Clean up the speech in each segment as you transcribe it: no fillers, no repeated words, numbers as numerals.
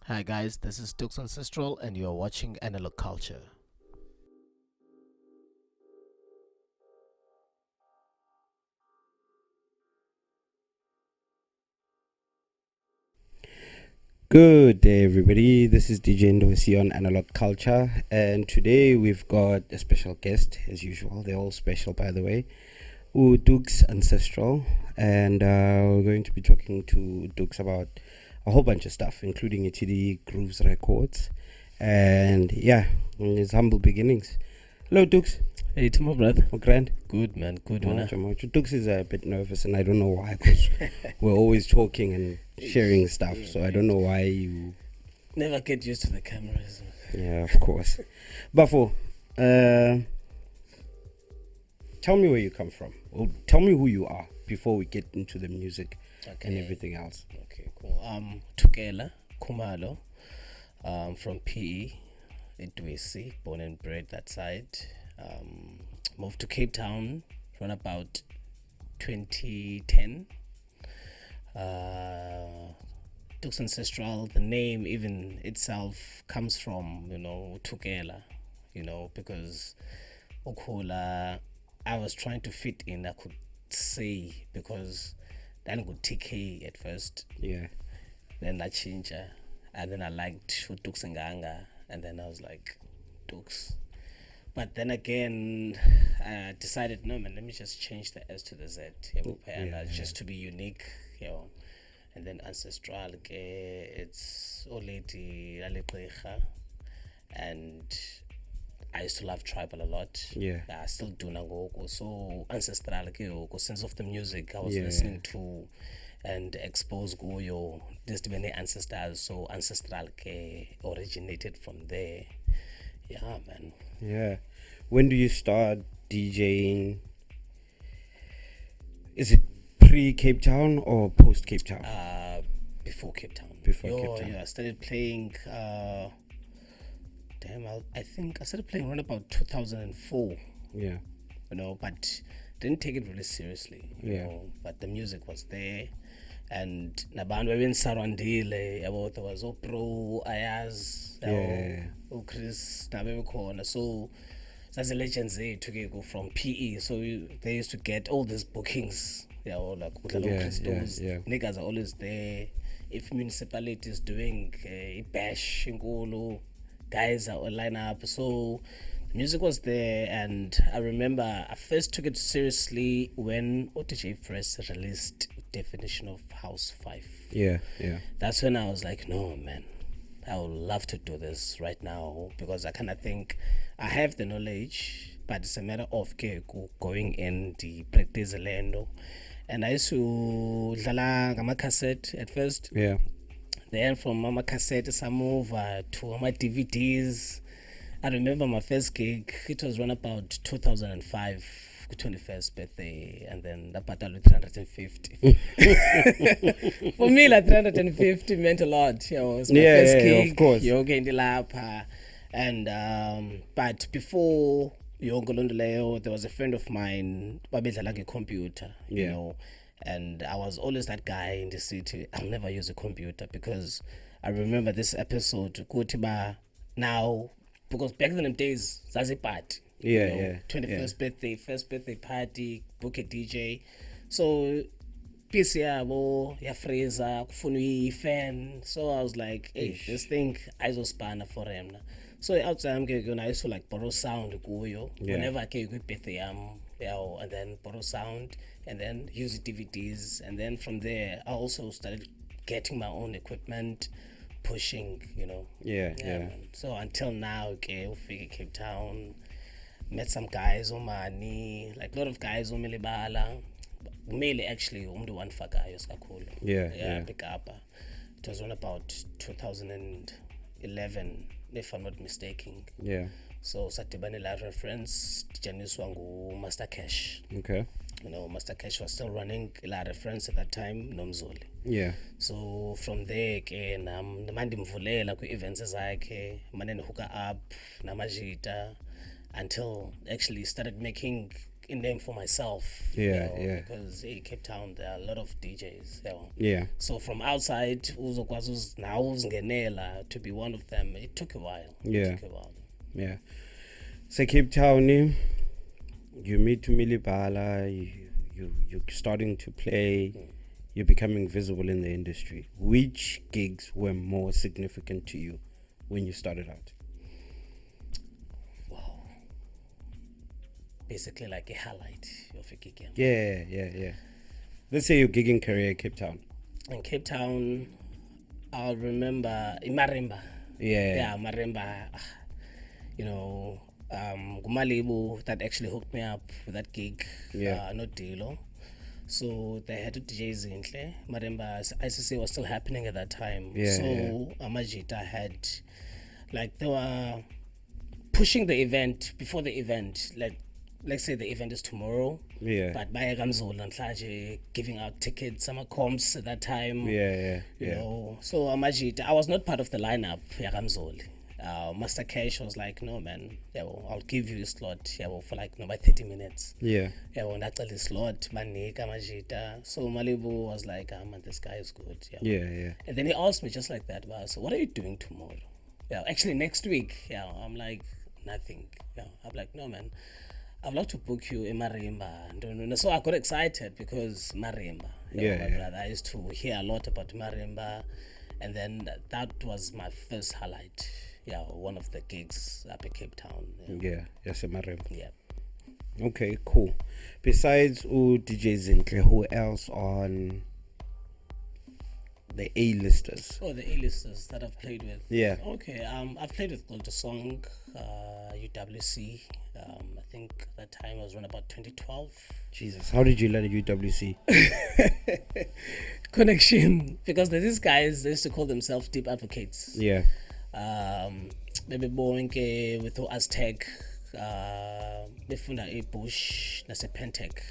Hi guys, this is Tukz Ancestral and you're watching Analog Culture. Good day, everybody. This is DJ Ndo-C on Analog Culture, and today we've got a special guest, as usual. They're all special, by the way. Tukz Ancestral, and we're going to be talking to Tukz about a whole bunch of stuff, including ETD Grooves Records, and yeah, his humble beginnings. Hello, Tukz. Hey, Timo, brother. Oh, grand. Good, man. Good, man. Tukz is a bit nervous, and I don't know why, because we're always talking and sharing stuff, so I don't know why you... Never get used to the cameras. Yeah, of course. Bafo, tell me where you come from. Or tell me who you are before we get into the music and everything else. Okay, cool. Tukela Kumalo, from PE, Ndo-C, born and bred that side. Moved to Cape Town around about 2010. Tukz Ancestral, the name even itself comes from, Tukela, because Okola, I was trying to fit in, I could say, because then got TK at first. Yeah. Then I changed, and then I liked Tukz Nganga, and then I was like, Tukz. But then again, I decided, no man, let me just change the S to the Z, just to be unique, And then Ancestral, it's already Alegrecha, and I used to love tribal a lot. Yeah. I still do Nangoko. So Ancestral, sense of the music I was listening to and exposed Goyo, just many ancestors. So Ancestral originated from there. Yeah, man. Yeah. When do you start DJing? Is it pre-Cape Town or post-Cape Town? Before Cape Town. Cape Town. Yeah, I started playing, I think I started playing around about 2004. Yeah. But didn't take it really seriously. But the music was there. And nabantu bebenisarwandile yabo, there was Pro Ayaz, Chris nabebekhona, so that's the legends to go from PE. So they used to get all these bookings, like Christos. Niggas are always there. If municipality is doing a bash in Golo, guys are line up. So the music was there, and I remember I first took it seriously when OTJ first released Definition of House 5. Yeah. That's when I was like, no man, I would love to do this right now, because I kind of think I have the knowledge, but it's a matter of going in the practice lendo. And I used to dlala ngama cassette at first. Yeah. Then from mama cassette I moved to my DVDs. I remember my first gig, it was around about 2005, 21st birthday, and then that battle with 350. For me, like 350 meant a lot. It was my first gig. Of course. Yoga in the lap, and but before Yoga Londoleo, there was a friend of mine, babedla like a computer, you know, and I was always that guy in the city. I'll never use a computer, because I remember this episode, Kutiba now, because back in the days, that's a party. 21st birthday, first birthday party, book a DJ. So PC yabo ya freezer kufuna fan. So I was like, hey, this thing izospanner for him. So outside I'm going, I used to like borrow sound kuyo whenever I came with birthday and then borrow sound and then use DVDs, and then from there I also started getting my own equipment, pushing, man. So until now, we figure Cape Town, met some guys on Mani, like a lot of guys on Milibala. Mainly actually one fakayo skakhulu. Pick up. It was on about 2011, if I'm not mistaken. So Satibani la reference janiswa ngu Master Cash. Okay. Master Cash was still running la reference at that time, Nomzoli. So from there ke namandimvulela ku events zakhe, mane hook up namajita, until actually started making a name for myself. Because in Cape Town there are a lot of DJs. So from outside, to be one of them, it took a while. Yeah. So Cape Town, you meet Milibala, you're starting to play, you're becoming visible in the industry. Which gigs were more significant to you when you started out? Wow. Basically like a highlight of a gig. Yeah. Let's say your gigging career in Cape Town. In Cape Town, I'll remember Marimba. Yeah, Marimba. Gumalibu that actually hooked me up with that gig. Not Dilo. So they had to DJING. Marimba ICC was still happening at that time. Amajita had, like, they were pushing the event before the event. Like, let's say the event is tomorrow. But by Gamzol giving out tickets, summer comps at that time. You know. So Amajita, I was not part of the lineup. Gamzol. Master Cash was like, no man, I'll give you a slot for like by 30 minutes. That's a slot, Manika Majita. So Malibu was like, man, this guy is good. And then he asked me just like that, so what are you doing tomorrow? Actually next week. I'm like, nothing. I'm like, no man, I'd love to book you in Marimba. So I got excited because Marimba. My brother, I used to hear a lot about Marimba, and then that was my first highlight. One of the gigs up in Cape Town. Yes, Marimba. Yeah. Okay, cool. Besides DJING, who else on the A-listers? Oh, the A-listers that I've played with. Okay, I've played with Ndo-C, UWC. I think that time was around about 2012. Jesus, how did you learn UWC? Connection. Because there's these guys, they used to call themselves deep advocates. Maybe bonke with Aztec, befunda a Bush, nase Pentec.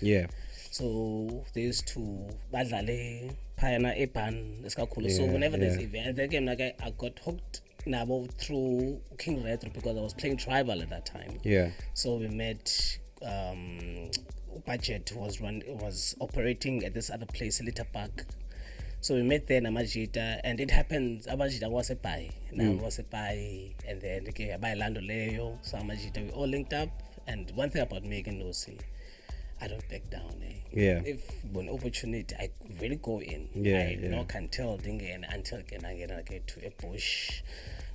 So they used to badlale payana epan eskakhulu. So whenever there's event, again, like I got hooked now through King Retro because I was playing tribal at that time. So we met. Budget was operating at this other place, Little Park. So we met there in Amajita, and it happened. Amajita was a pie, and then okay, by Lando Leo. So Amajita, we all linked up. And one thing about me, Ndo-C, I don't back down. If an opportunity, I really go in. I knock until I get to a push.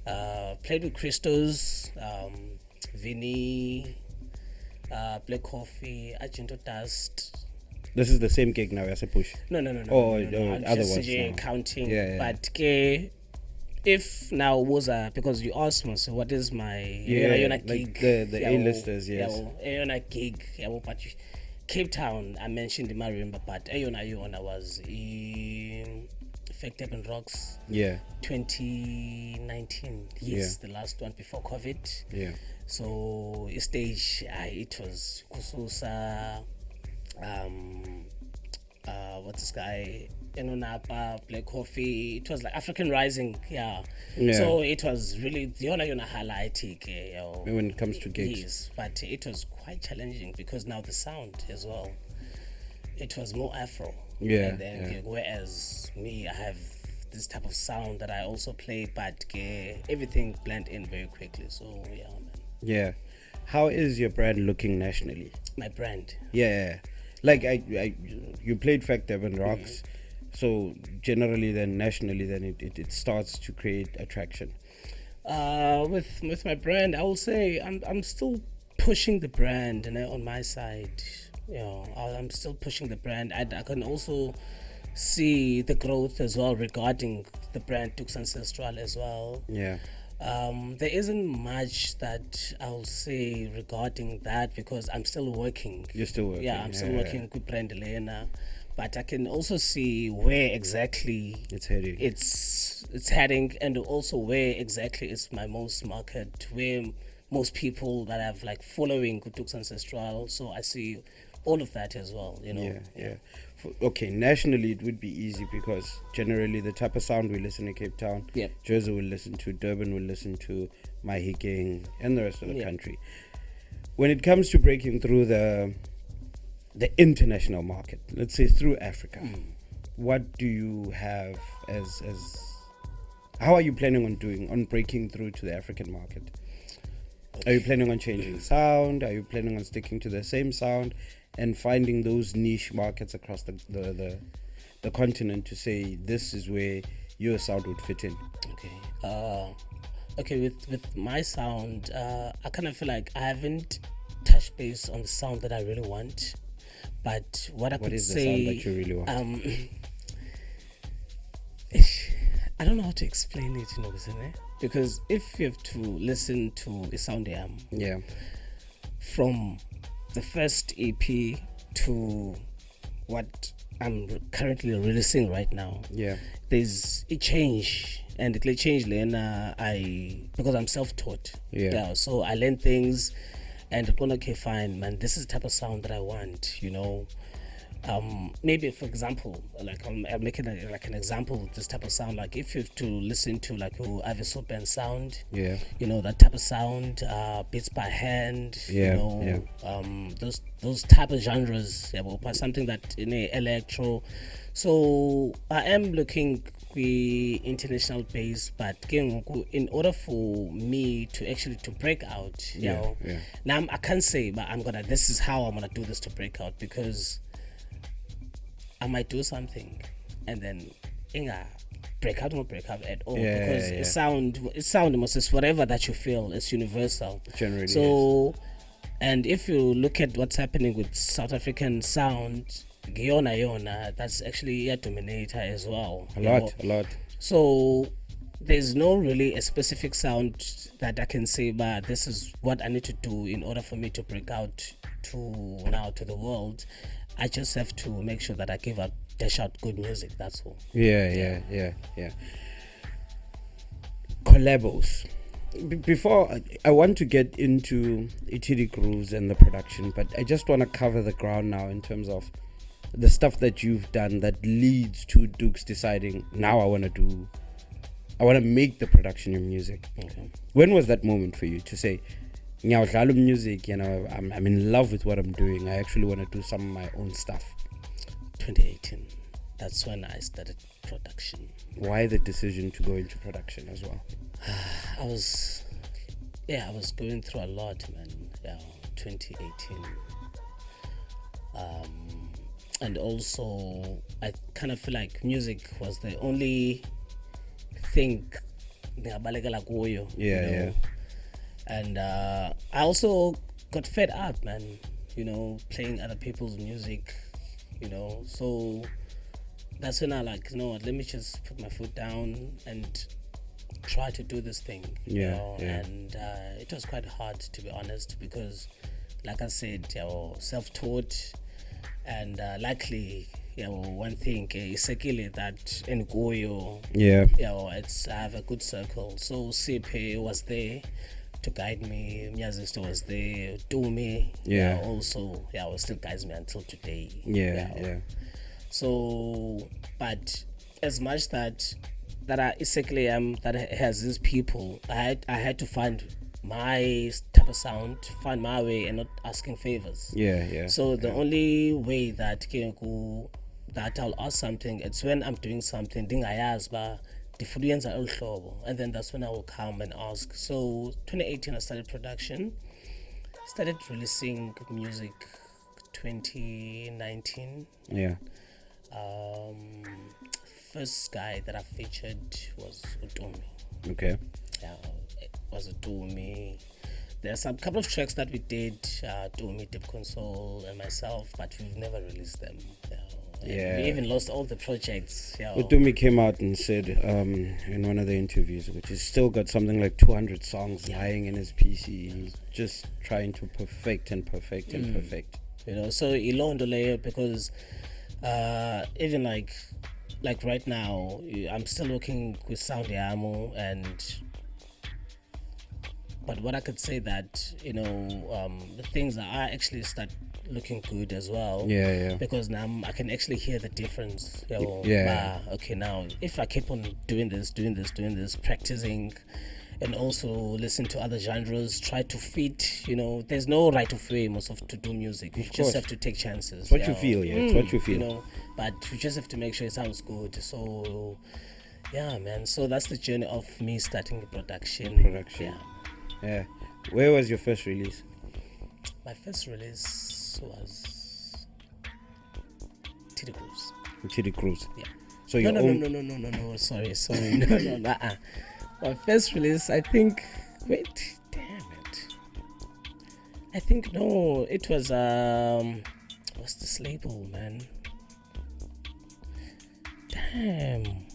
Played with Christos, Vinny, Black Coffee, Agento Dust. This is the same gig now as a push. No. I'm other just ones counting. But if now was because you asked me, so what is my like gig? The A-listers, yes. Gig. But Cape Town, I mentioned the Marimba, but Ayona was Effective and Rocks. 2019. Yes, the last one before COVID. So stage, it was Kususa. What's this guy? Enonapa, Black Coffee. It was like African Rising, So it was really the Yona highlight when it comes to gigs. Yes, but it was quite challenging because now the sound as well. It was more Afro. And then, whereas me, I have this type of sound that I also play, but everything blend in very quickly. So man. How is your brand looking nationally? My brand. Like you played Fact Urban Rocks, so generally then nationally then it starts to create attraction. With my brand, I will say I'm still pushing the brand, and on my side, I'm still pushing the brand. I can also see the growth as well regarding the brand Tukz Ancestral as well. There isn't much that I'll say regarding that because I'm still working. You're still working? I'm still working with brand Elena, but I can also see where exactly it's heading. It's heading, and also where exactly is my most market, where most people that have like following Tukz Ancestral. So I see all of that as well. Okay, nationally it would be easy because generally the type of sound we listen to Cape Town, Jersey will listen to, Durban will listen to, Mahikeng, and the rest of the country. When it comes to breaking through the the international market, let's say through Africa, what do you have as how are you planning on breaking through to the African market? Are you planning on changing sound? Are you planning on sticking to the same sound and finding those niche markets across the continent to say this is where your sound would fit in? Okay, with my sound, I kind of feel like I haven't touched base on the sound that I really want. But what I could say, the sound that you really want? I don't know how to explain it, you know, because if you have to listen to a sound from the first EP to what I'm currently releasing right now, there's a change, and it will change because I'm self-taught. So I learn things, and I'm going, okay, fine, man, this is the type of sound that I want, you know. Maybe, for example, like I'm making an example of this type of sound. Like if you have to listen to like Ivy Soap and sound, you know, that type of sound, beats by hand, those type of genres, something that in electro. So I am looking the international base, but in order for me to actually to break out, now I can't say, but this is how I'm gonna do this to break out, because I might do something and then break out at all, because it sound is whatever that you feel, it's universal generally. So and if you look at what's happening with South African sound, Yona, that's actually a dominator as well. A lot. So there's no really a specific sound that I can say, but this is what I need to do in order for me to break out to the world. I just have to make sure that I dash out good music, that's all. Yeah. Collabos. Before, I want to get into Itidi Grooves and the production, but I just want to cover the ground now in terms of the stuff that you've done that leads to Tukz deciding, now I want to make the production your music. Okay. When was that moment for you to say, music, you know, I'm in love with what I'm doing, I actually want to do some of my own stuff? 2018. That's when I started production. Why the decision to go into production as well? I was going through a lot, man. 2018. And also I kind of feel like music was the only thing. And I also got fed up, man, you know, playing other people's music, you know. So that's when I like, you know what, let me just put my foot down and try to do this thing. And it was quite hard, to be honest, because like I said, self-taught, and luckily, one thing is that in Goyo, I have a good circle. So CP was there to guide me, Myazisto was there, do me, also, still guides me until today. So, but as much that I basically that has these people, I had to find my type of sound, find my way, and not asking favors. So the only way that I'll ask something, it's when I'm doing something, and then that's when I will come and ask. So 2018 I started production, started releasing music 2019. First guy that I featured was Utomi. Okay. It was Utomi. There's a couple of tracks that we did, Utomi, Deep Console, and myself, but we've never released them. We even lost all the projects. Utomi came out and said in one of the interviews, which he's still got something like 200 songs lying in his PC. He's just trying to perfect. You know, so Ilondole, because even like right now, I'm still working with Sound Yamo, but what I could say that, you know, the things that I actually start looking good as well. Because now I can actually hear the difference. Okay, now if I keep on doing this, practicing, and also listen to other genres, try to fit, there's no right of way most of to do music. You just have to take chances. It's what you feel, it's what you feel. But you just have to make sure it sounds good. So yeah, man. So that's the journey of me starting the production. Yeah. Where was your first release? My first release was Teddy Cruz. Teddy Cruz. Yeah. So no. Sorry. No. My first release, I think. Wait, damn it. I think no. It was what's this label, man? Damn.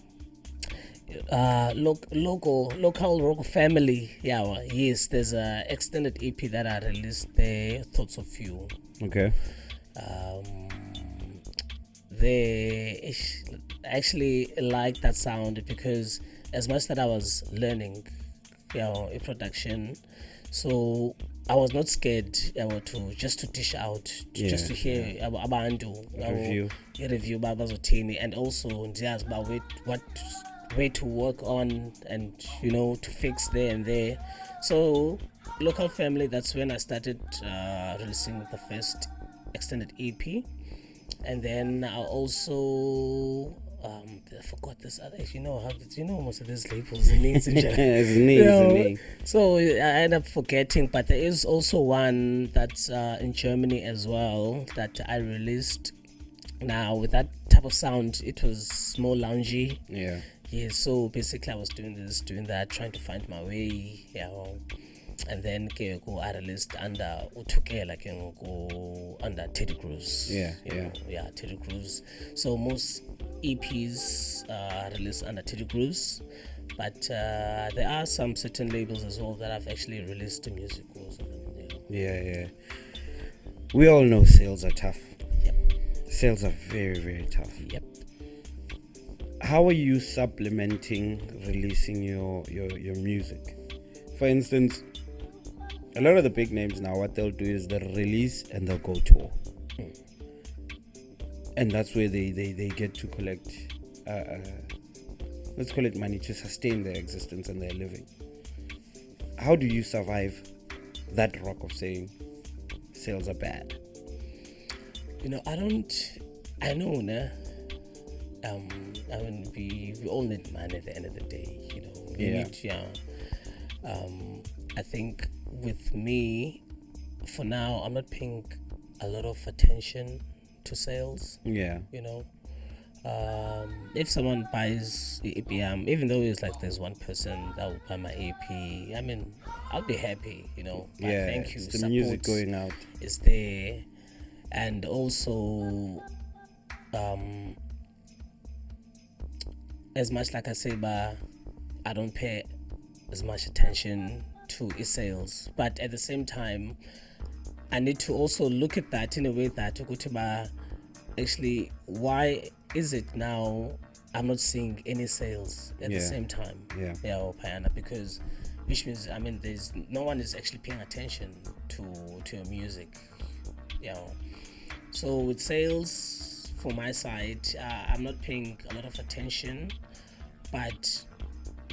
Local family. Yeah, well, yes. There's a extended EP that I released there. Thoughts of You. Okay. They actually like that sound because as much that I was learning, in production, so I was not scared to dish out, just to hear abantu review babazothini, and also ndiyazi about what way to work on and to fix there and there. So local family, that's when I started releasing the first extended EP. And then I also I forgot this other. Most of these labels and names in general. So I end up forgetting. But there is also one that's in Germany as well that I released. Now with that type of sound, it was more loungy. Yeah. So basically, I was doing that, trying to find my way. And then I released under Utukela, under Teddy Cruz. Yeah, Teddy Cruz. So most EPs released under Teddy Cruz, but there are some certain labels as well that I've actually released the music also. Yeah. We all know sales are tough. Yep. Sales are very, very tough. Yep. How are you supplementing releasing your music? For instance, a lot of the big names now, what they'll do is they'll release and they'll go tour. And that's where they get to collect, let's call it money, to sustain their existence and their living. How do you survive that rock of saying sales are bad? I know, nah. We all need money at the end of the day, I think with me, for now, I'm not paying a lot of attention to sales. Yeah. If someone buys the EP, even though it's like there's one person that will buy my EP, I'll be happy, But thank you. It's the music going out. Is there, and also, as much like I say, but I don't pay as much attention to sales, but at the same time I need to also look at that in a way that actually, why is it now I'm not seeing any sales at the same time? Because which means there's no one is actually paying attention to your music. So with sales, for my side, I'm not paying a lot of attention, but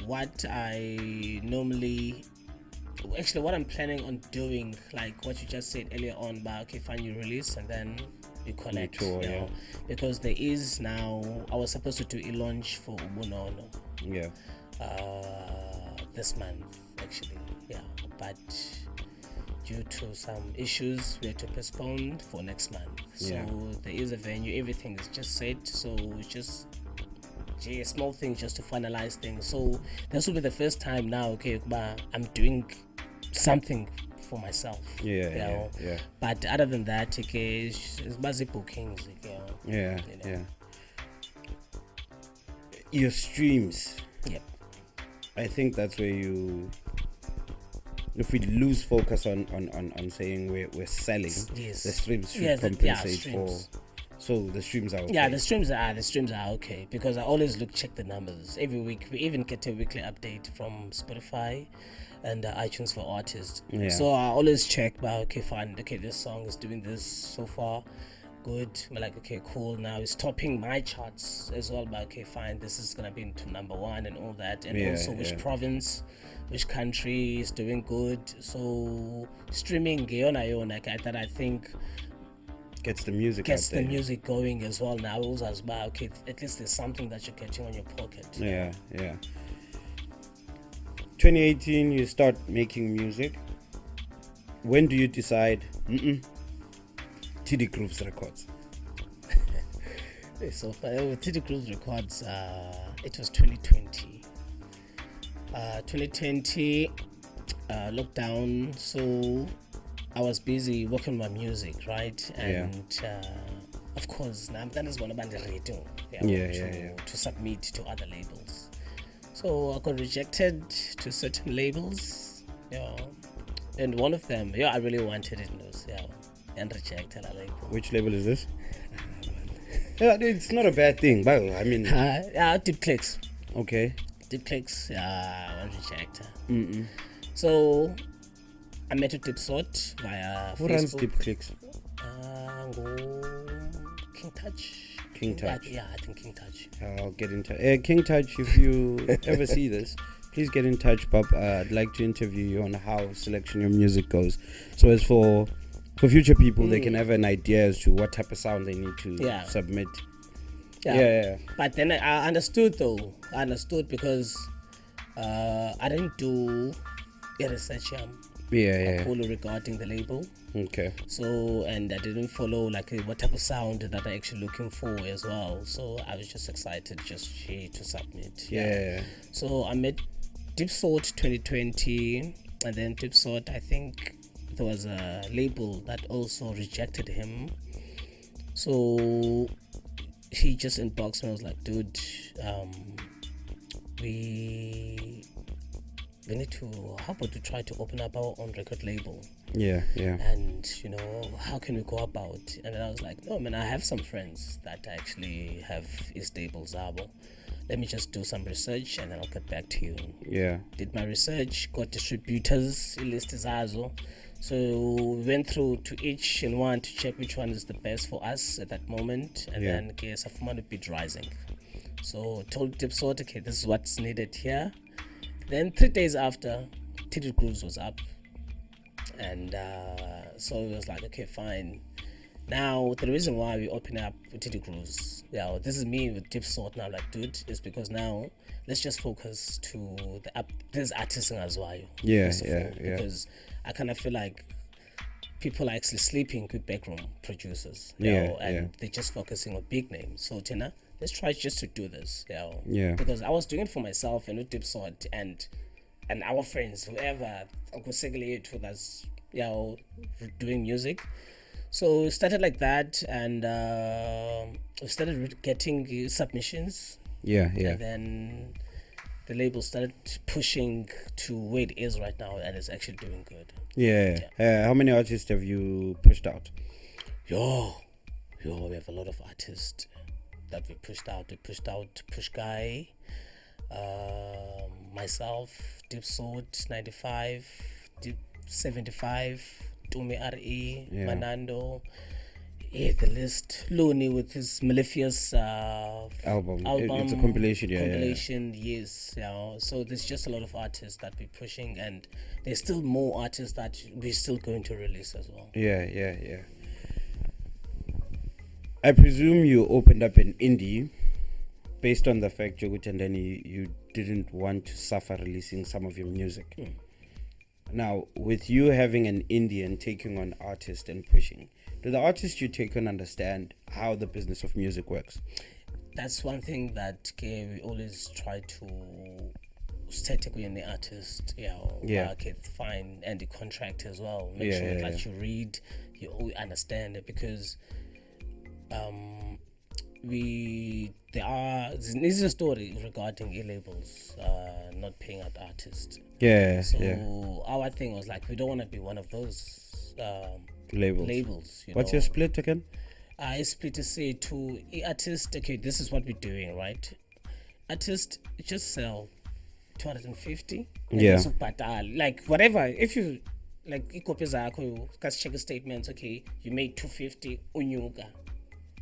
what I normally, actually what I'm planning on doing, like what you just said earlier on, but fine, you release and then you collect, because there is now, I was supposed to do a launch for Ubunono this month actually, but due to some issues we had to postpone for next month. So there is a venue, everything is just set, so just a small thing just to finalize things. So this will be the first time now, I'm doing something for myself. But other than that, it's basic bookings. Your streams. Yep. I think that's where if we lose focus on saying we're selling, the streams should compensate for. So the streams are okay. Yeah, the streams are okay, because I always check the numbers every week. We even get a weekly update from Spotify and iTunes for artists. So I always check, fine, this song is doing this so far, good. I'm like, okay, cool. Now it's topping my charts as well. But okay, fine. This is gonna be into number one and all that, and also which province, which country is doing good. So streaming, like I think gets the music going as well. Now it was as well. Okay, at least there's something that you're getting on your pocket. Yeah. 2018, you start making music. When do you decide? TD Grooves Records. So with TD Grooves Records, it was 2020. 2020 lockdown. So I was busy working my music, right? And of course, now I'm going to submit to other labels. So I got rejected to certain labels, and one of them, I really wanted it, and rejected a label. Which label is this? It's not a bad thing, but I mean, Deep Clicks. Okay. Deep Clicks, one rejected. So I met with Dipsort via Who Facebook. runs Deep Clicks? King Touch. King Touch. Yeah, I think King Touch. I'll get in touch. King Touch, if you ever see this, please get in touch, Bob. I'd like to interview you on how selection your music goes. So as for future people, they can have an idea as to what type of sound they need to submit. Yeah. But then I understood though. I understood because I didn't do a research regarding the label. Okay. So, and I didn't follow like what type of sound that I'm actually looking for as well. So I was just excited to submit. Yeah. So I met Dipsort 2020, and then Dipsort, I think there was a label that also rejected him. So he just inboxed me. I was like, dude, we need to, how about to try to open up our own record label? Yeah. And how can we go about? And then I was like, no man, I have some friends that actually have stable Zabo. Let me just do some research and then I'll get back to you. Yeah. Did my research, got distributors, list Zazo. So we went through to each and one to check which one is the best for us at that moment. And then guess I found a bit rising. So told Dipsort, okay, this is what's needed here. Then 3 days after, TD Grooves was up. And so it was like, okay, fine. Now, the reason why we open up with TD Grooves, this is me with Dipsort now, like, dude, is because now let's just focus to there's artists as well. Because I kind of feel like people are actually sleeping with backroom producers, and they're just focusing on big names. So, Tina, let's try just to do this, because I was doing it for myself and with Dipsort and our friends, whoever, Uncle Segli, who that's doing music. So we started like that, and we started getting submissions. And then the label started pushing to where it is right now, and it's actually doing good. How many artists have you pushed out? We have a lot of artists that we pushed out. We pushed out Push Guy, myself, Dipsort 95, Deep 75, Tumi R.E., Manando, the list. Looney with his Malefious album. It's a compilation. Yes. So there's just a lot of artists that we're pushing, and there's still more artists that we're still going to release as well. Yeah. I presume you opened up an indie based on the fact, Jogut, and then you didn't want to suffer releasing some of your music. Now, with you having an indie and taking on artists and pushing, do the artists you take on understand how the business of music works? That's one thing that we always try to static in the artist, market, fine, and the contract as well. Make sure that you read, you understand it, because there's a story regarding e-labels not paying out artists. So our thing was like, we don't want to be one of those labels. What's your split again? I split to say to artist, okay, this is what we're doing, right? Artist, just sell 250. Like whatever, if you like ikopi zakho, check the statements, okay, you made 250 unyuka.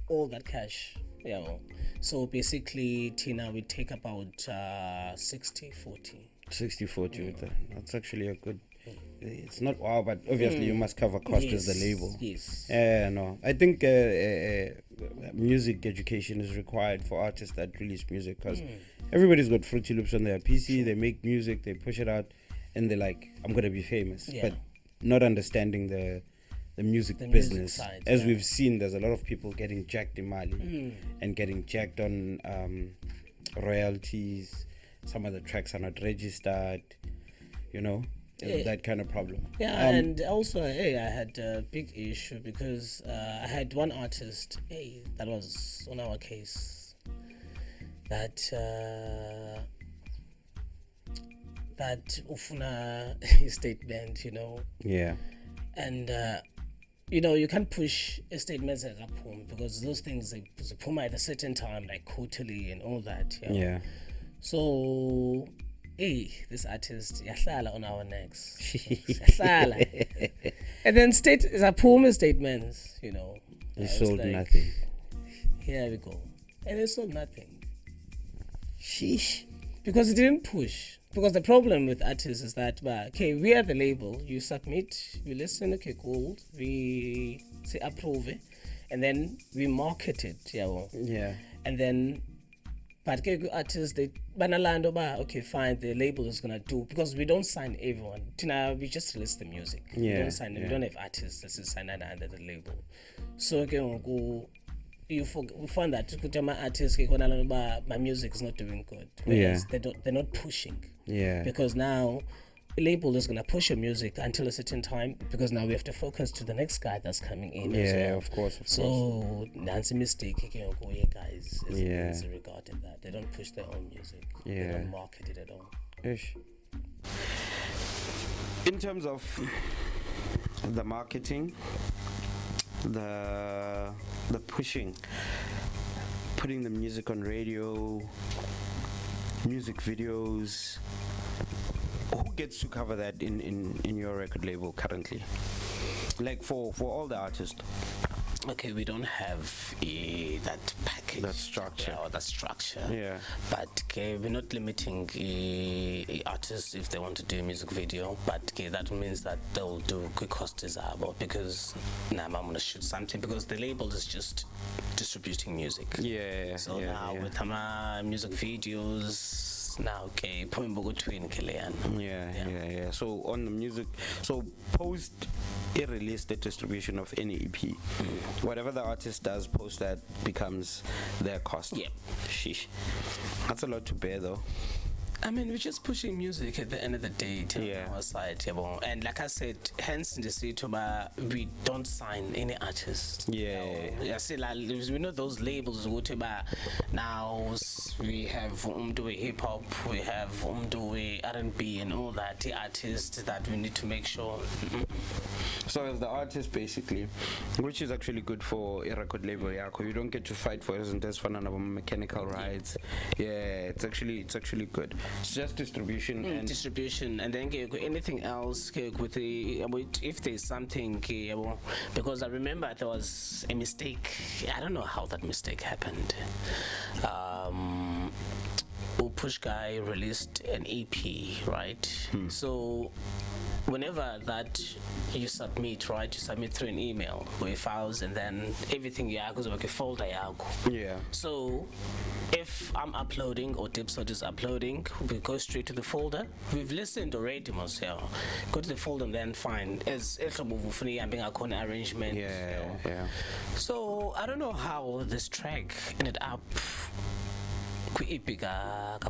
all that cash. Yeah. So basically, Tina, we take about 60-40. 60-40 with that. That's actually a good. It's not wow, but obviously you must cover cost as the label. Yes. No, I think music education is required for artists that release music, because everybody's got Fruity Loops on their PC. They make music, they push it out, and they're like, I'm gonna be famous. Yeah. But not understanding the music The business. music side, As yeah. we've seen, there's a lot of people getting jacked in Mali and getting jacked on royalties. Some of the tracks are not registered, you know. That kind of problem. Yeah, and also, I had a big issue because I had one artist, that was on our case, that ufuna statement, you know. Yeah. And you can't push a statement as a poem because those things they poem at a certain time, like quarterly and all that. You know? Yeah. So, this artist yahlala on our necks. Yahlala. And then a poem statements, you know. It sold nothing. Here we go. And it sold nothing. Sheesh. Because it didn't push. Because the problem with artists is that, we are the label. You submit, we listen, okay, cool. We say approve it. And then we market it. Yeah. And then, but artists, they banalando okay, fine, the label is gonna do, because we don't sign everyone. We just release the music. Yeah. We don't sign. We don't have artists that is signed under the label. So we find that my artists, my music is not doing good. Whereas they're not pushing. Yeah. Because now the label is gonna push your music until a certain time, because now we have to focus to the next guy that's coming in. Yeah, as well. of course. So that's a mistake. Guys, is regarding that they don't push their own music. Yeah. They don't market it at all. Ish. In terms of the marketing, the pushing, putting the music on radio, music videos, who gets to cover that in your record label currently? Like for all the artists. Okay, we don't have that package. That structure. Or that structure. Yeah. But we're not limiting artists if they want to do a music video. But that means that they'll do quick cost desirable, because I'm gonna shoot something, because the label is just distributing music. Yeah. So now with my music videos. Now, okay, yeah. So on the music, so post a release, the distribution of any EP, whatever the artist does post, that becomes their cost. Yeah. Sheesh. That's a lot to bear, though. I mean, we're just pushing music at the end of the day to our side, and like I said, hence in the city, we don't sign any artists. Yeah. We know those labels. Now we have hip hop, we have R&B, and all that. The artists that we need to make sure. So as the artist, basically, which is actually good for a record label, you don't get to fight for mechanical rights. Yeah, it's actually good. It's just distribution and then anything else with if there's something, because I remember there was a mistake. I don't know how that mistake happened. Push Guy released an EP, right? So whenever that you submit through an email with files, and then everything goes like a folder. Yeah. So if I'm uploading or Dipsod is uploading, we go straight to the folder. We've listened already, myself. Go to the folder and then find as an arrangement. Yeah. So I don't know how this track ended up.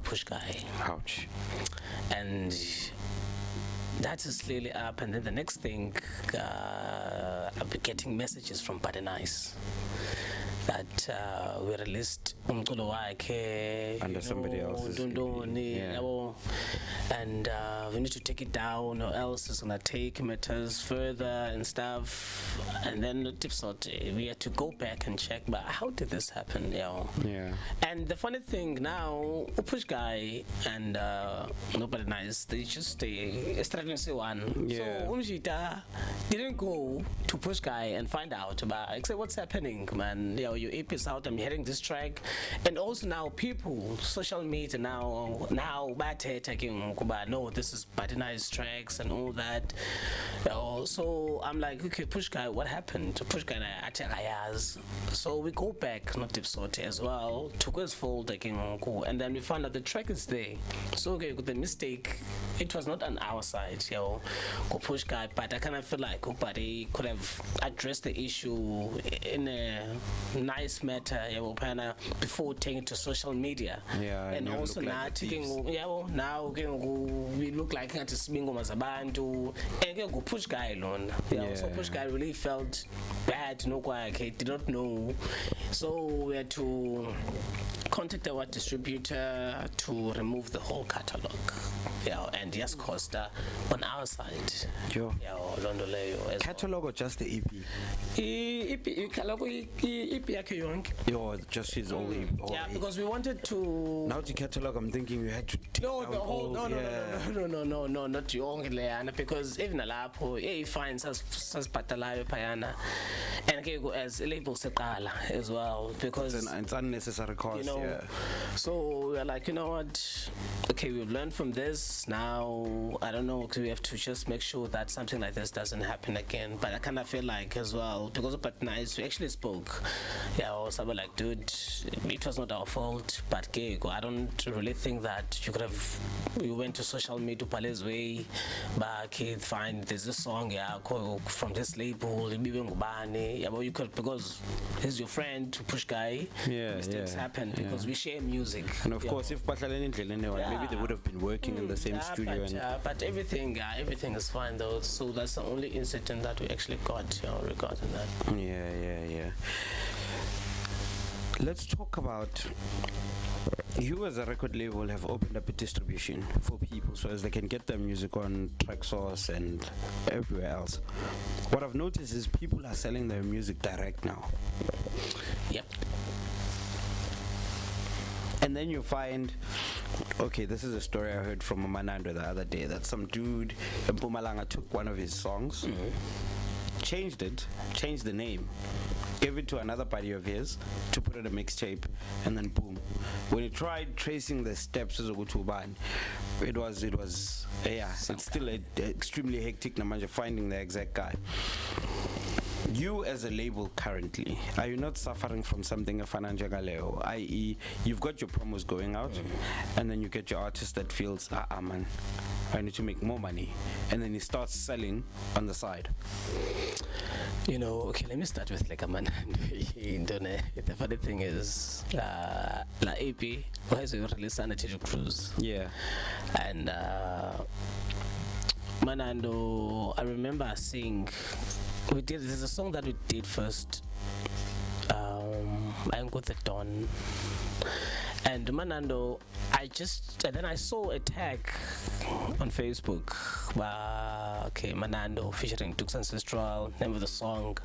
Push Guy. Ouch. And that is clearly up, and then the next thing, I'll be getting messages from Bad Nice that we released umculo wakhe under somebody else's. and we need to take it down, or else it's gonna take matters further and stuff. And then the tips out, we had to go back and check, but how did this happen? Yeah. And the funny thing now, Push Guy and Nobody Nice, they just started to say one. So Umjita didn't go to Push Guy and find out about, except what's happening, man. Your EP is out, I'm hearing this track. And also now people, social media now taking no, this is Body Nice tracks and all that. So I'm like, okay, Push Guy, what happened? Push Guy, so we go back, not Tipsort as well, Tukz fold, and then we found out the track is there. So okay, the mistake, it was not on our side, go Push Guy, but I kind of feel like Kupari could have addressed the issue in a nice matter, before taking it to social media. And also now now we look like Bingo and Push Guy alone. So Push Guy really felt bad, he did not know. So we had to contact our distributor to remove the whole catalog. And yes, Costa on our side. Catalog or just the EP? EP, just his own EP. Yeah, because we wanted to. Now the catalog, I'm thinking you had to take no, not young Leana, because even Alapo, he finds us patalayo payana, and go as label sekala as well, because it's unnecessary cost. So we're like, you know what? Okay, we've learned from this. Now I don't know. We have to just make sure that something like this doesn't happen again. But I kind of feel like as well, because of But Nice, we actually spoke. So we're like, dude, it was not our fault. But I don't really think that you could have. We went to social media, Pale's way, but fine. There's a song, from this label. You could, because he's your friend, Push Guy. Mistakes happen because we share music. And of course, if maybe they would have been working in the same studio. But everything is fine though. So that's the only incident that we actually got regarding that. Let's talk about. You as a record label have opened up a distribution for people so as they can get their music on Traxsource and everywhere else. What I've noticed is people are selling their music direct now. Yep. And then you find, okay, this is a story I heard from Manando the other day, that some dude in Mpumalanga took one of his songs, changed the name, gave it to another buddy of his to put it a mixtape, and then boom. When he tried tracing the steps as a Gutuban, it was it's still extremely hectic namanja finding the exact guy. You as a label currently, are you not suffering from something of Fananja Galeo, i.e. you've got your promos going out and then you get your artist that feels, man, I need to make more money, and then he starts selling on the side? Okay, let me start with like a man. The funny thing is, La AP was released on a cruise. And Manando, I remember seeing. There's a song that we did first. I got the Dawn. And Manando, and then I saw a tag on Facebook. Manando featuring Tukz Ancestral, name of the song.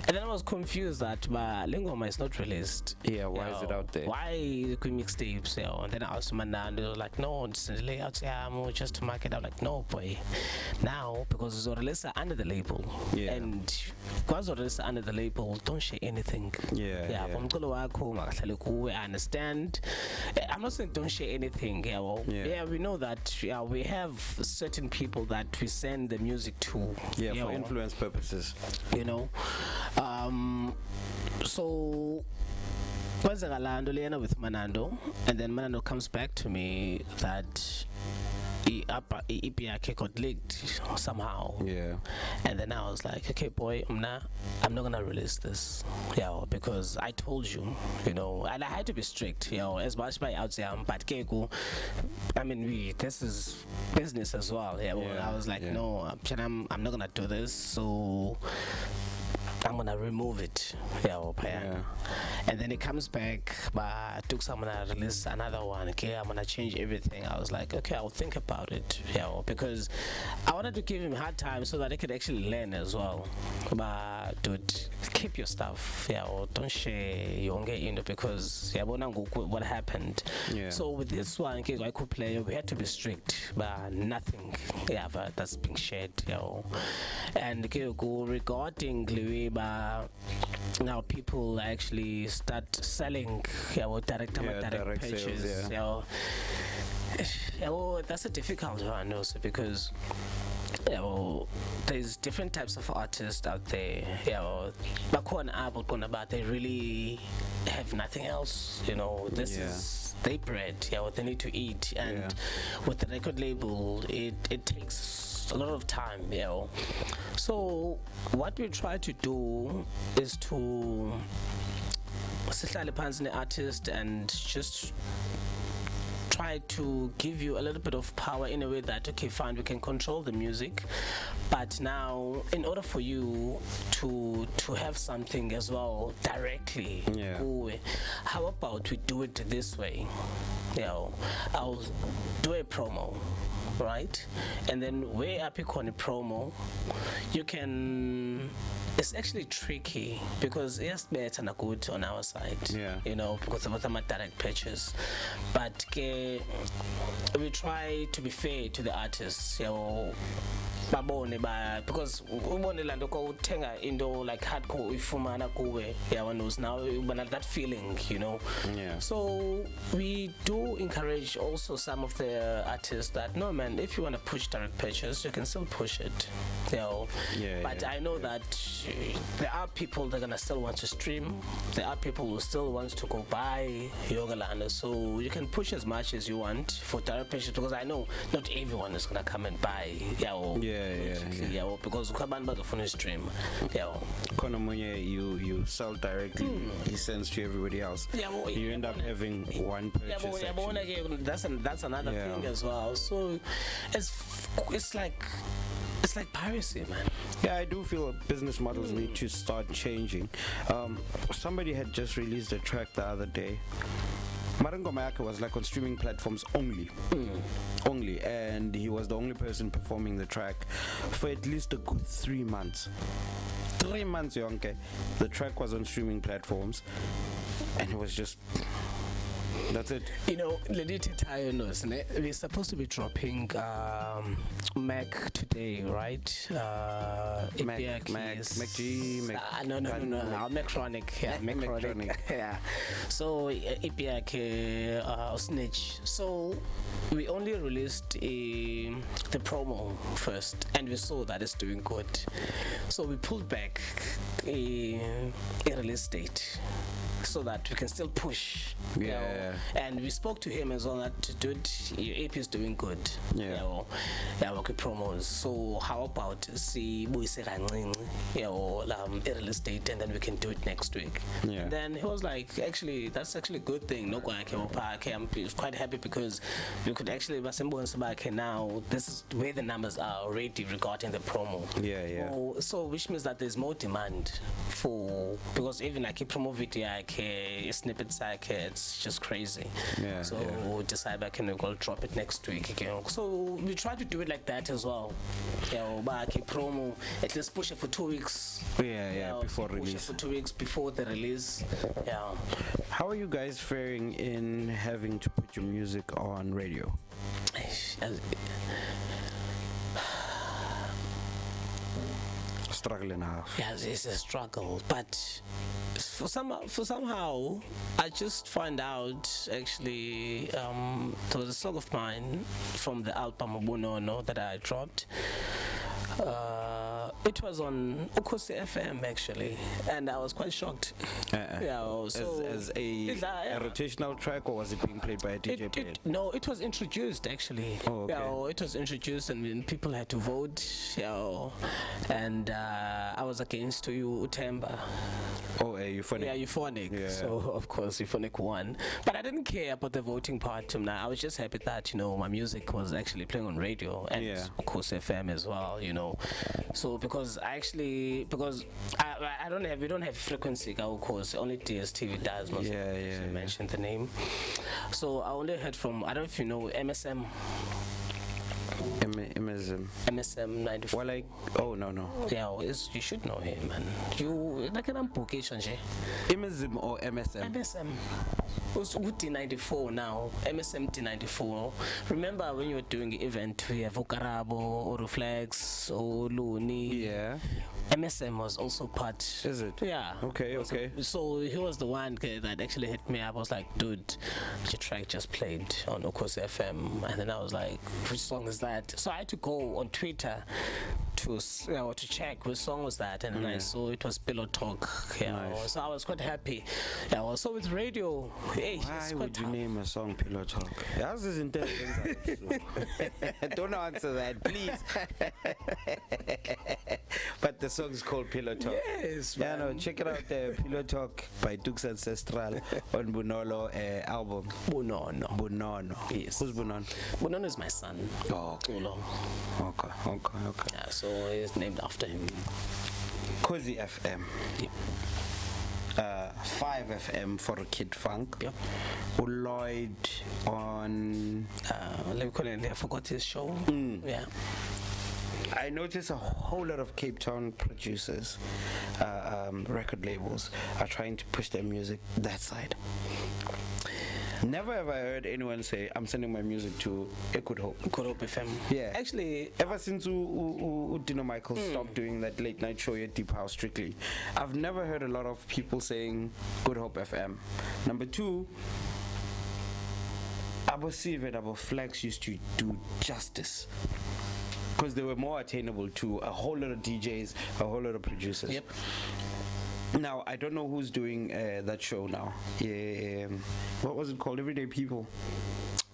And then I was confused that Lingoma is not released. Why is it out there? Why could mixtapes? And then I asked Manando, like, no, it's layouts, just to market. I'm like, no, boy. Now, because it's released under the label. And because it's released under the label, don't share anything. I understand. I'm not saying don't share anything. We know that we have certain people that we send the music to. For influence purposes. So with Manando, and then Manando comes back to me that EP got leaked somehow. And then I was like, okay, boy, I'm not gonna release this. Because I told you, and I had to be strict, as much by out there, but Keko, this is business as well. I was like, no, I'm not gonna do this. So I'm gonna remove it. And then it comes back, but Tukz, I'm gonna release another one. Okay, I'm gonna change everything. I was like, okay, I'll think about it. Because I wanted to give him a hard time so that he could actually learn as well. But dude, keep your stuff. Don't share your own because what happened. So with this one, I could play. We had to be strict, but nothing. But that's being shared. And regarding now people actually start selling direct purchase. That's a difficult one also because there's different types of artists out there. But they really have nothing else. This is their bread. They need to eat, and with the record label, it takes a lot of time. So what we try to do is to sihlale phansi ne-artist and just try to give you a little bit of power in a way that, okay, fine, we can control the music, but now in order for you to have something as well directly, how about we do it this way? I'll do a promo, right? And then way up on a promo, you can. It's actually tricky because it's better and good on our side, because of the direct purchase. But we try to be fair to the artists, because ubone la nto uthenga into like hardcore uyifumana kuwe knows now that feeling, So we do encourage also some of the artists that no man, if you want to push direct purchase, you can still push it, but I know that there are people that are gonna still want to stream. There are people who still want to go buy Yogalanda, so you can push as much as you want for direct purchase because I know not everyone is gonna come and buy. Because ukabantu bazofuna stream. Khona munye you sell directly, he sends to everybody else. You end up having one purchase. That's another thing as well. So it's like piracy, man. I do feel business models need to start changing. Somebody had just released a track the other day. Marengo Mayaka was like on streaming platforms only, and he was the only person performing the track for at least a good 3 months. 3 months, Yonke. The track was on streaming platforms, and it was just. That's it. We're supposed to be dropping Mac today, right? Mac G, no, Macronic. Macronic. So EPIAC Snitch. So we only released the promo first, and we saw that it's doing good. So we pulled back a release date, so that we can still push. And we spoke to him as well that, dude, your AP is doing good. Work promos. So how about see Buise release date, and then we can do it next week. And then he was like, actually, that's actually a good thing. No, I'm quite happy because we could actually now this is where the numbers are already regarding the promo. So which means that there's more demand for, because even like a promo video snippets it's just crazy. So we decide I can go drop it next week again. So we try to do it like that as well. Back promo, at least push it for 2 weeks. Before release. Push it for 2 weeks before the release. How are you guys faring in having to put your music on radio? Struggling enough. Yes, it's a struggle, but for somehow I just find out actually there was a song of mine from the album Obunono that I dropped. It was on Ukhosi FM actually, and I was quite shocked. So as a rotational track, or was it being played by a DJ? No, it was introduced actually. It was introduced, and then people had to vote. And I was against you, Utemba. Euphonic. Euphonic. So of course Euphonic won, but I didn't care about the voting part. I was just happy that my music was actually playing on radio, and of course FM as well. So because because I we don't have frequency, of course. Only DSTV does. You mentioned the name. So I only heard from, I don't know if you know MSM. MSM 94. Well, no. Yeah, you should know him, man. You like an amputation, MSM or MSM? MSM. Who's D94 now? MSM D94. Remember when you were doing the event, we have Okarabo, or Reflex, or Looney. Yeah. MSM was also part. Is it? Yeah. Okay. So he was the one that actually hit me up. I was like, dude, your track just played on Okos FM. And then I was like, which song is that? So I had to go on Twitter to check which song was that. And then I saw it was Pillow Talk. Nice. So I was quite happy. Yeah, also with radio. Hey, why would you name a song Pillow Talk? How's this intelligence? Don't answer that, please. But the song is called Pillow Talk. Yes, man. Yeah, no, check it out there. Pillow Talk by Tukz Ancestral on Bunolo album. Bunono. Yes. Who's Bunono? Bunono is my son. Oh, okay. Okay. Yeah, so it's named after him. Cozy FM. Yep. 5 FM for Kid Funk. Yep. Lloyd on. Let me call it. I forgot his show. Yeah. I notice a whole lot of Cape Town producers, record labels, are trying to push their music that side. Never have I heard anyone say, I'm sending my music to Good Hope. Good Hope FM. Yeah. Actually, ever since Dino Michael stopped doing that late night show at Deep House Strictly, I've never heard a lot of people saying Good Hope FM. Number 2, Abo Siv and Abo Flex used to do justice, because they were more attainable to a whole lot of DJs, a whole lot of producers. Yep. Now, I don't know who's doing that show now. What was it called? Everyday People?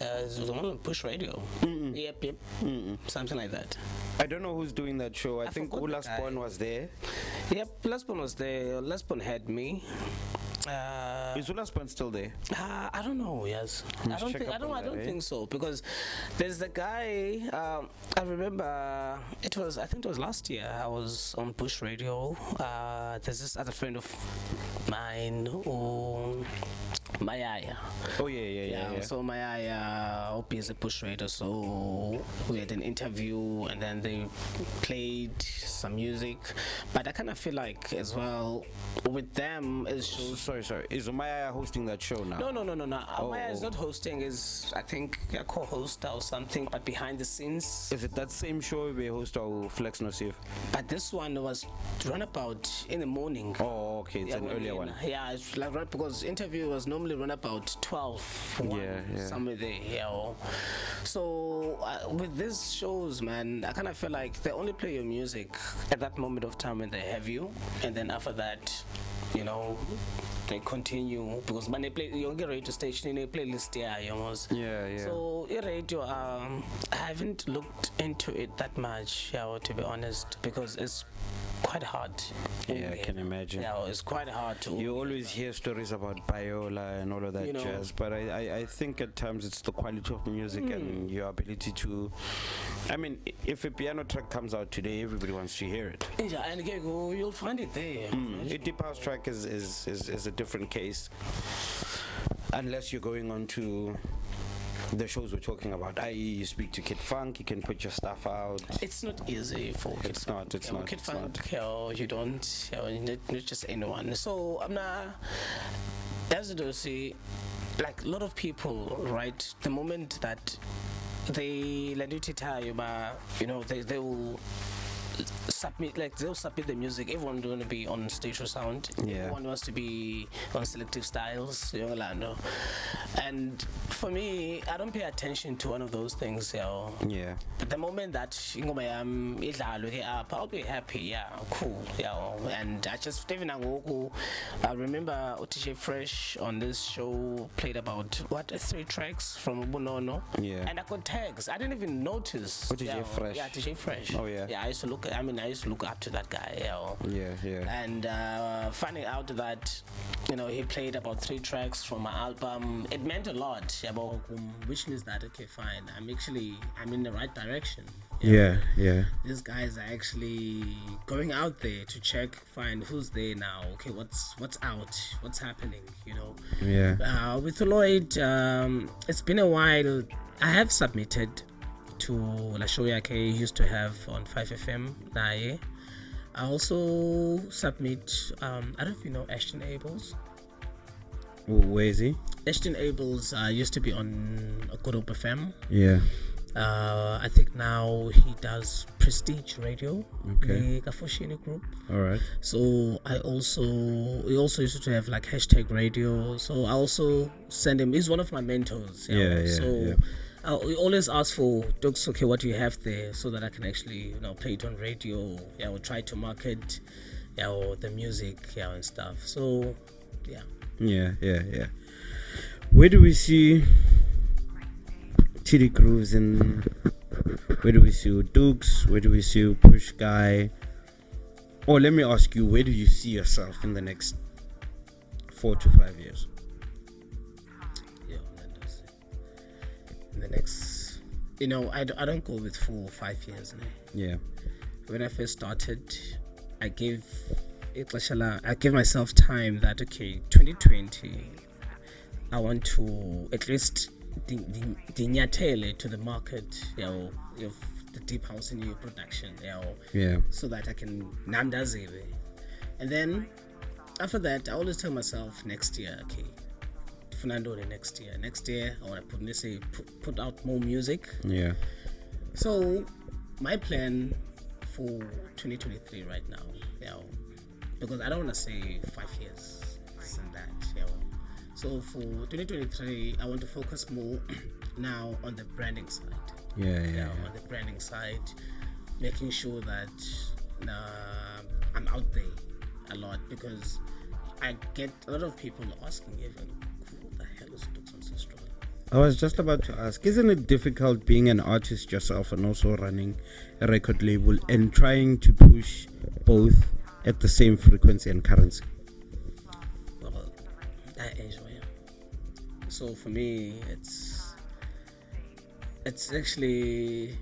It was on Push Radio. Yep. Something like that. I don't know who's doing that show. I think Ulasbon was there. Yep, Ulasbon was there. Ulasbon had me. Is Ulasbon still there? I don't know. Yes, I don't think so, because there's the guy. I remember I think it was last year. I was on Push Radio. There's this other friend of mine who. Mayaya. Oh yeah. So Mayaya is a Push Radio, so we had an interview and then they played some music. But I kind of feel like as well with them is sorry. Is Mayaya hosting that show now? No. Mayaya is not hosting. Is I think a co-host or something, but behind the scenes. Is it that same show we host or Flex Nocif? But this one was run about in the morning. Oh, okay, it's an earlier one. Yeah, it's like right, because interview was normally run about 12. Somewhere there. Yeah. So with these shows, man, I kind of feel like they only play your music at that moment of time when they have you, and then after that, they continue, because when they play you get radio station, they playlist yeah. So radio, I haven't looked into it that much, to be honest, because it's quite hard. Yeah, I can imagine. Yeah, it's quite hard to. You always hear stories about Biola and all of that jazz, but I think at times it's the quality of the music and your ability to. I mean, if a piano track comes out today, everybody wants to hear it. Yeah, and you'll find it there. A deep house track is a different case, unless you're going on to the shows we're talking about, i.e. you speak to Kid Funk, you can put your stuff out. It's not easy for Kid Funk. It's not. Kid Funk, you don't, not just anyone. So I'm not, as a Ndo-C, like a lot of people, right, the moment that they let you they will they'll submit the music. Everyone don't want to be on Station Sound. Everyone wants to be on Selective Styles, and for me, I don't pay attention to one of those things. But the moment that I'll be happy. Cool. And I just even I remember DJ Fresh on this show played about 3 tracks from Bunono. And I got tags. I didn't even notice. DJ Fresh. Yeah, DJ Fresh. Oh yeah. I used to look up to that guy. And finding out that he played about 3 tracks from my album, it meant a lot. Which means that okay, fine, I'm in the right direction. Yeah, yeah. These guys are actually going out there to check, find who's there now. Okay, what's out, what's happening, Yeah. With Lloyd, it's been a while. I have submitted to La Show Yake he used to have on 5FM. Nae. I also submit, I don't know if you know Ashton Abels. Where is he? Ashton Abels used to be on Group FM. Yeah. I think now he does Prestige Radio. Okay. The Kafoshini group. All right. So we also used to have like hashtag radio. So I also send him. He's one of my mentors. I always ask for Tukz, okay, what do you have there, so that I can actually play it on radio. Yeah, we'll try to market the music and stuff. So yeah. Yeah. Where do we see TD Grooves and where do we see Tukz? Where do we see Push Guy? Or let me ask you, where do you see yourself in the next 4 to 5 years? In the next, I don't go with 4 or 5 years. Yeah. When I first started, I gave myself time that 2020 I want to at least dinyatele to the market of the deep house in new production so that I can namdaziwe. And then after that I always tell myself next year next year I want to put out more music. Yeah. So my plan for 2023 right now, because I don't want to say 5 years and that. So for 2023, I want to focus more now on the branding side. Yeah. On the branding side, making sure that I'm out there a lot, because I get a lot of people asking even, who the hell is Tukz Ancestral? I was just about to ask, isn't it difficult being an artist yourself and also running a record label and trying to push both at the same frequency and currency? Well, I enjoy it. So for me, it's actually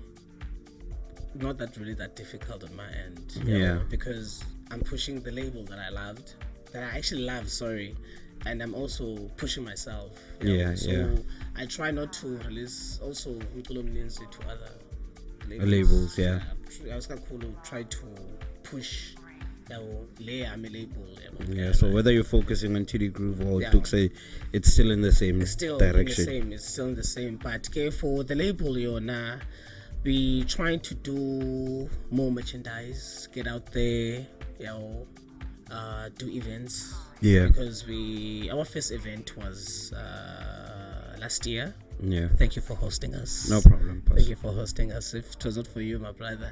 not that difficult on my end. Because I'm pushing the label that I actually love, and I'm also pushing myself. I try not to release also to other labels. I was try to push label. So whether you're focusing on TD Groove or Tukz, it's still in the same direction. It's still in the same. But for the label, we trying to do more merchandise, get out there, do events. Yeah. Because our first event was last year. Yeah. Thank you for hosting us. No problem. Thank you for hosting us. If it was not for you, my brother,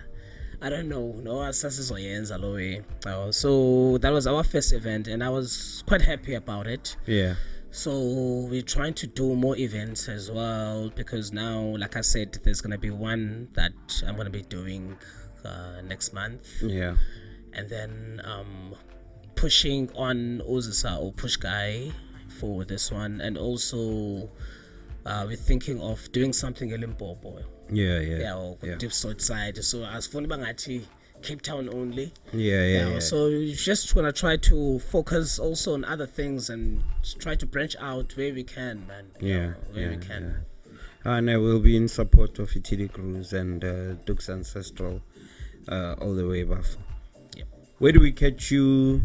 I don't know. So that was our first event, and I was quite happy about it. Yeah. So we're trying to do more events as well, because now, like I said, there's gonna be one that I'm gonna be doing next month. Yeah. And then pushing on Ozisa or Push Guy for this one, and also we're thinking of doing something in Limpopo. Deep south side. So as for Bangati, Cape Town only. So we're just gonna try to focus also on other things and try to branch out where we can, man. We can. And I will be in support of TD Grooves and Tukz Ancestral all the way back. Yep. Where do we catch you?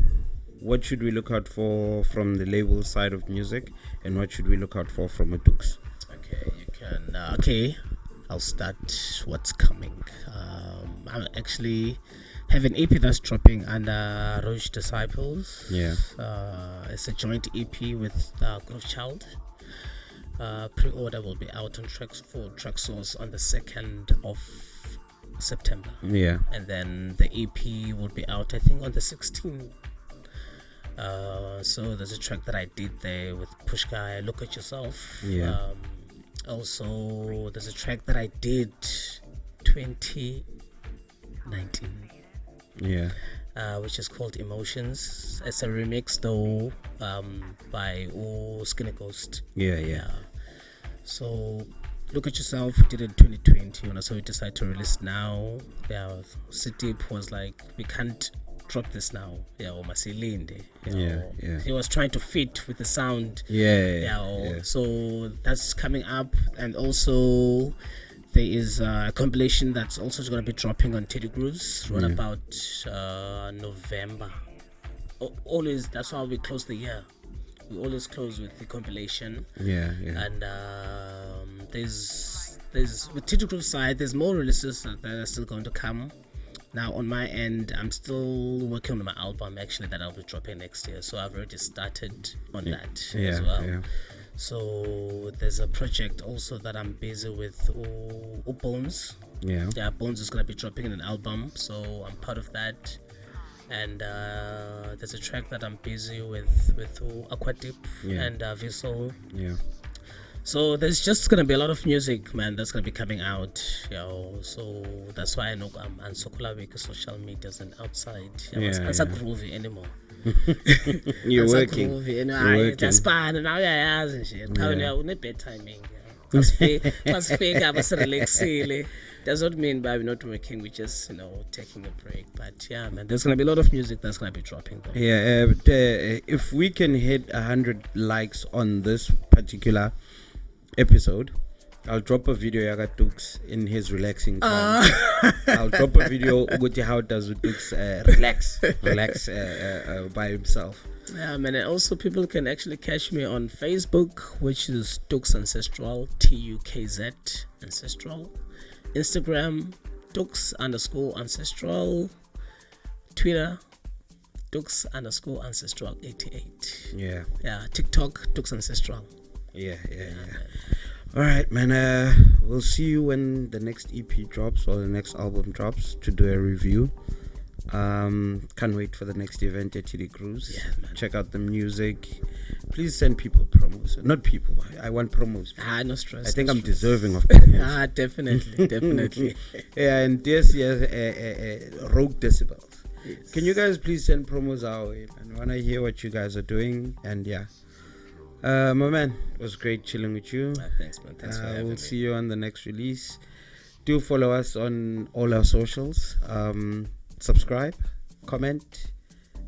What should we look out for from the label side of music, and what should we look out for from a Tukz? Okay, you can. I'll start what's coming. I actually have an EP that's dropping under Rouge Disciples. Yeah. It's a joint EP with Groove Child. Pre-order will be out on Track Source on the 2nd of September. Yeah. And then the EP will be out, I think, on the 16th. So there's a track that I did there with Push Guy, Look at Yourself. Yeah. Also, there's a track that I did 2019. Yeah. Which is called Emotions. It's a remix though, by Skinny Ghost. Yeah. So look at yourself. You did it in 2020, so you decide to release now. Yeah, Sitip was like, we can't drop this now. Yeah, Masilinde. Yeah. He was trying to fit with the sound. Yeah. So that's coming up, and also there is a compilation that's also going to be dropping on Teddy Grooves around about November. Always, that's how we close the year. We always close with the compilation. And there's with Teddy Grooves side, there's more releases that are still going to come. Now on my end, I'm still working on my album actually that I'll be dropping next year. So I've already started on that as well. Yeah. So there's a project also that I'm busy with. Bones. Yeah, Bones is gonna be dropping an album, so I'm part of that. And there's a track that I'm busy with Aquadip and Vissel. Yeah. So there's just gonna be a lot of music, man, that's gonna be coming out. So that's why I know I'm unsokula with social medias and outside. I'm not groovy anymore. You're working. That's fine. Now and shit. Bad timing. That's fake. I was relaxing. Does not mean by we're not working. We're just taking a break. But yeah, man, there's gonna be a lot of music that's gonna be dropping. Though. Yeah. But, if we can hit 100 likes on this particular episode, I'll drop a video Yaga Tukz in his relaxing time. I'll drop a video with how does Tukz relax by himself. Yeah, man, and also people can actually catch me on Facebook, which is Tukz Ancestral, TUKZ Ancestral. Instagram, Tukz_Ancestral. Twitter, Tukz_Ancestral88. Yeah. TikTok, Tukz Ancestral. Yeah. All right, man. We'll see you when the next EP drops or the next album drops to do a review. Can't wait for the next event at TD Cruise. Yeah, man. Check out the music. Please send people promos. Not people. I want promos. No stress. I think I'm stress. deserving of promos. Definitely. Yeah, and this Rogue Decibels. Yes. Can you guys please send promos our way? I want to hear what you guys are doing. And yeah. My man, it was great chilling with you. Thanks, man. Thanks for having me. We'll see you on the next release. Do follow us on all our socials. Subscribe, comment,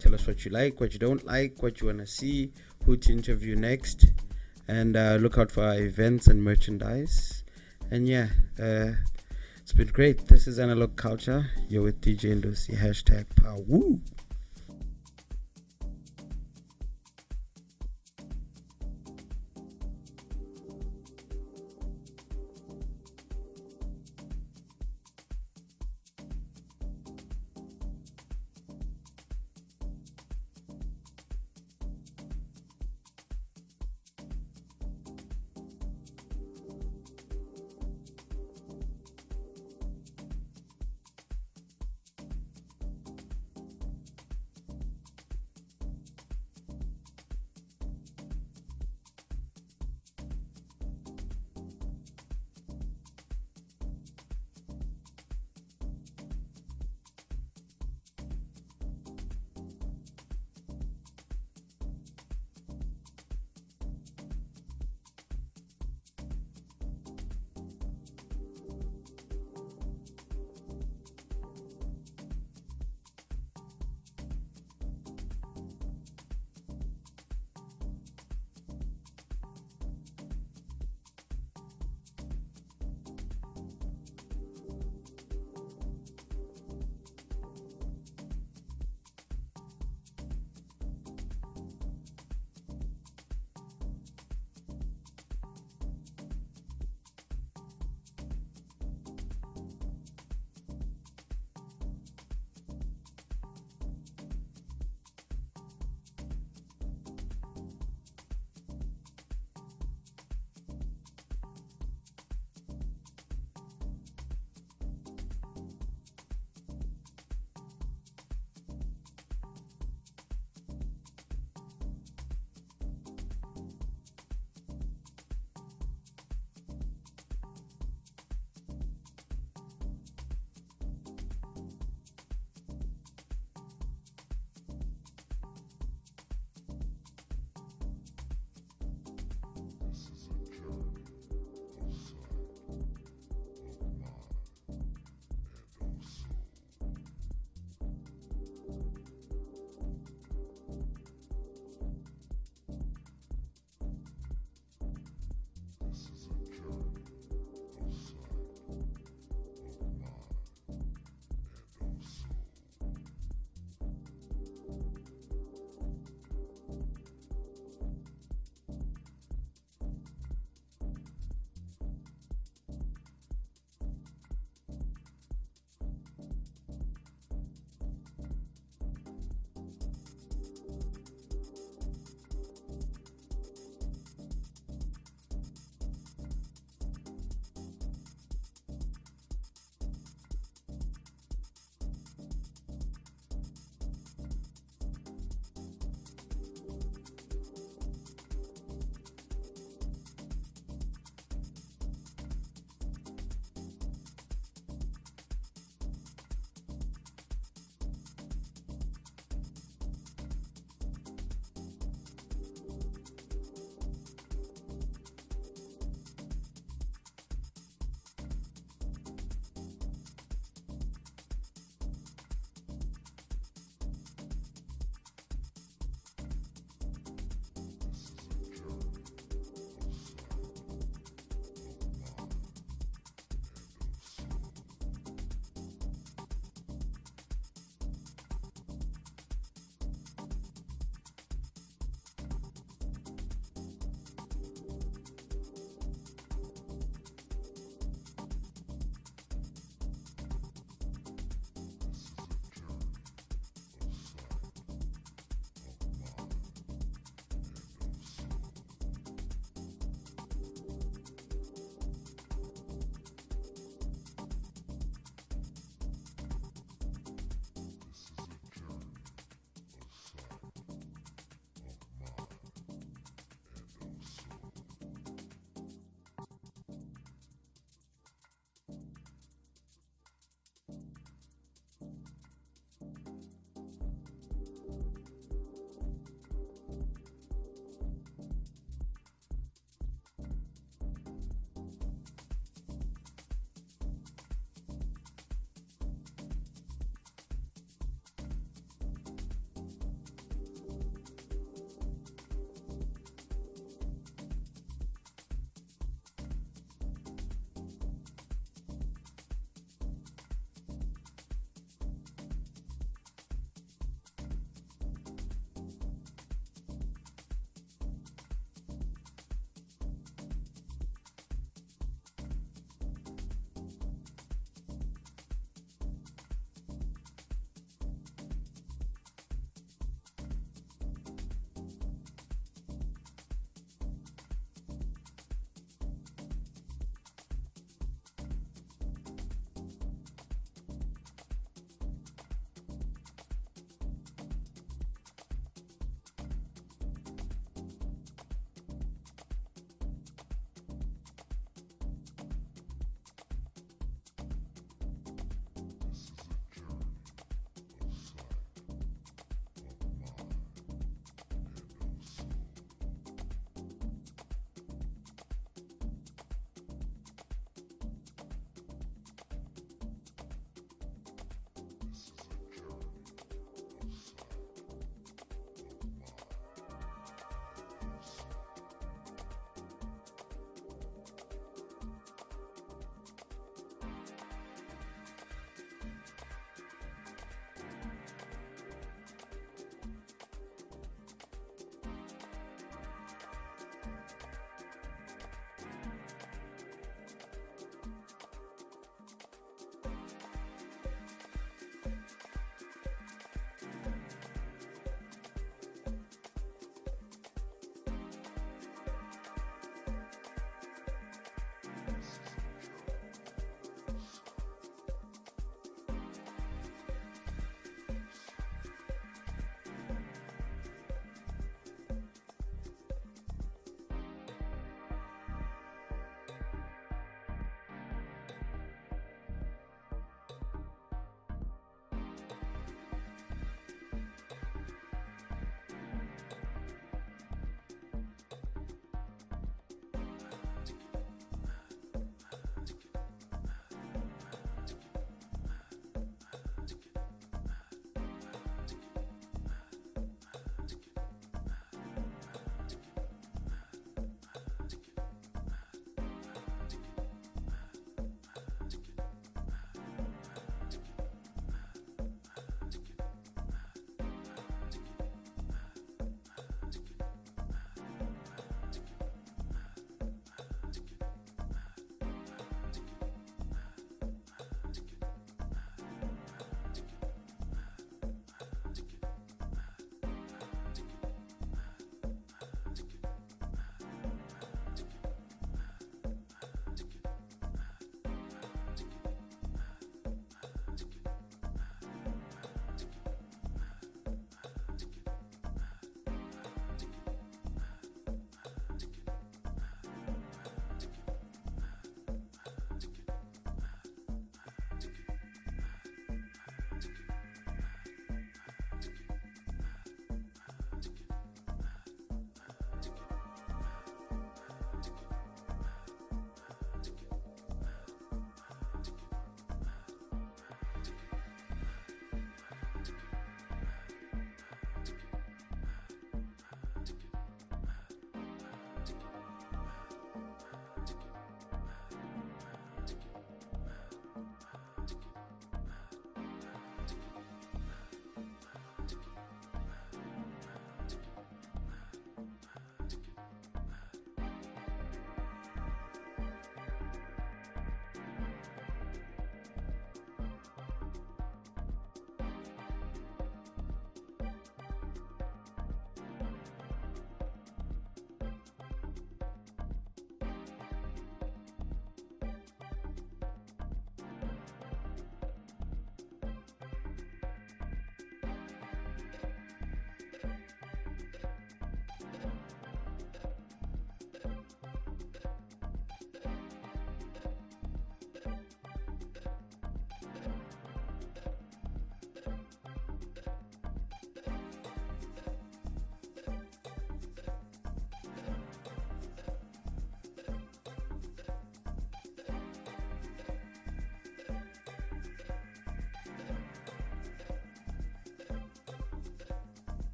tell us what you like, what you don't like, what you want to see, who to interview next, and look out for our events and merchandise. And yeah, it's been great. This is Analogue Culture. You're with DJ Ndo-C, #power. Woo!